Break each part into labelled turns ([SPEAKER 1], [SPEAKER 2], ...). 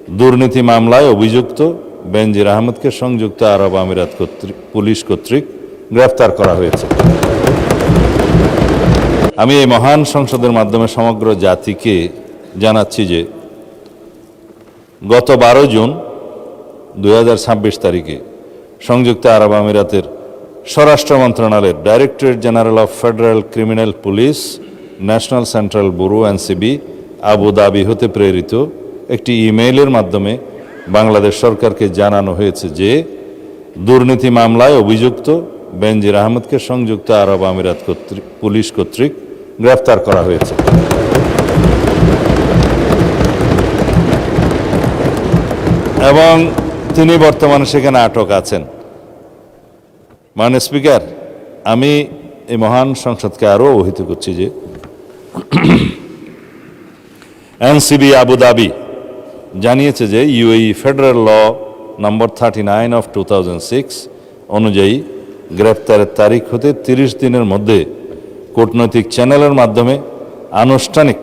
[SPEAKER 1] দুর্নীতি মামলায় অভিযুক্ত বেনজির আহমেদকে সংযুক্ত আরব আমিরাত পুলিশ কর্তৃক গ্রেফতার করা হয়েছে। আমি এই মহান সংসদের মাধ্যমে সমগ্র জাতিকে জানাচ্ছি যে গত 12 জুন 2026 তারিখে সংযুক্ত আরব আমিরাতের স্বরাষ্ট্র মন্ত্রণালয়ের directorate general of federal criminal police national central bureau NCB Abu Dhabi হতে প্রেরিত একটি ইমেইলের মাধ্যমে বাংলাদেশ সরকারকে জানানো হয়েছে যে দুর্নীতি মামলায় অভিযুক্ত বেনজির আহমেদকে সংযুক্ত আরব আমিরাত পুলিশ কর্তৃক গ্রেফতার করা হয়েছে। এবং তিনি বর্তমানে সেখানে আটক আছেন। মাননীয় স্পিকার, আমি এই মহান সংসদকে আরও অবহিত করছি যে এনসিবি আবুধাবি জানিয়েছে যে UAE federal law number 39 of 2006 অনুযায়ী গ্রেফতারের তারিখ হতে 30 দিনের মধ্যে কূটনৈতিক চ্যানেলের মাধ্যমে আনুষ্ঠানিক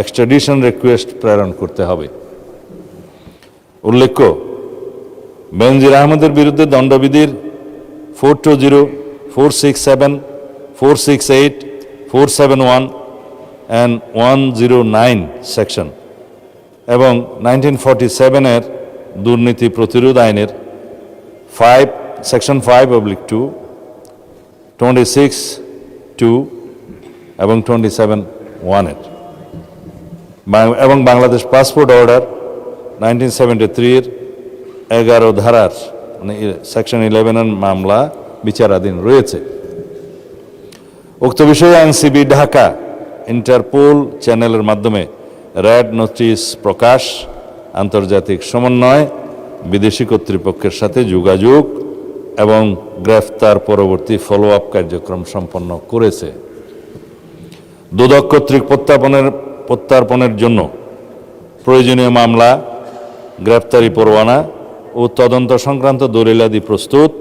[SPEAKER 1] এক্সট্রাডিশন রিকোয়েস্ট প্রেরণ করতে হবে। উল্লেখ্য, বেনজির আহমেদের বিরুদ্ধে দণ্ডবিধির 420, 467, 468, 471 and 109 সেকশন এবং 1947-এর দুর্নীতি প্রতিরোধ আইনের সেকশন 5/2, 26(2) এবং 27(1) এবং বাংলাদেশ পাসপোর্ট অর্ডার 1973-এর 11 ধারার মানে সেকশন 11-এর মামলা বিচারাধীন রয়েছে। উক্ত বিষয়ে এনসিবি ঢাকা ইন্টারপোল চ্যানেলের মাধ্যমে রেড নোটিশ প্রকাশ, আন্তর্জাতিক সমন্বয়, বিদেশি কর্তৃপক্ষের সাথে যোগাযোগ এবং গ্রেফতার পরবর্তী ফলো আপ কার্যক্রম সম্পন্ন করেছে। দুদক কর্তৃক প্রত্যার্পণের জন্য প্রয়োজনীয় মামলা, গ্রেফতারি পরোয়ানা ও তদন্ত সংক্রান্ত দলিলাদি প্রস্তুত,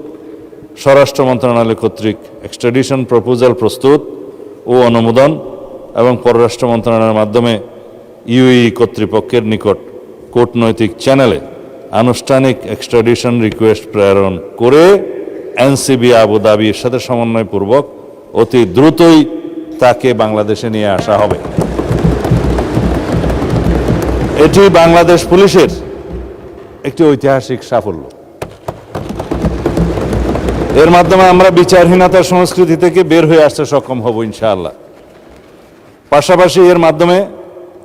[SPEAKER 1] স্বরাষ্ট্র মন্ত্রণালয় কর্তৃক এক্সট্রাডিশন প্রপোজাল প্রস্তুত ও অনুমোদন এবং পররাষ্ট্র মন্ত্রণালয়ের মাধ্যমে ইউএই কর্তৃপক্ষের নিকট কূটনৈতিক চ্যানেলে আনুষ্ঠানিক এক্সট্রাডিশন রিকোয়েস্ট প্রেরণ করে এনসিবি আবুধাবির সাথে সমন্বয়পূর্বক অতি দ্রুতই তাকে বাংলাদেশে নিয়ে আসা হবে। এটি বাংলাদেশ পুলিশের একটি ঐতিহাসিক সাফল্য। এর মাধ্যমে আমরা বিচারহীনতার সংস্কৃতি থেকে বের হয়ে আসতে সক্ষম হব ইনশাআল্লাহ। পাশাপাশি এর মাধ্যমে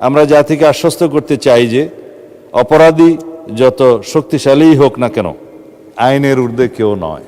[SPEAKER 1] আমরা জাতিকে আশ্বস্ত করতে চাই যে অপরাধী যত শক্তিশালীই হোক না কেন, আইনের ঊর্ধ্বে কেউ নয়।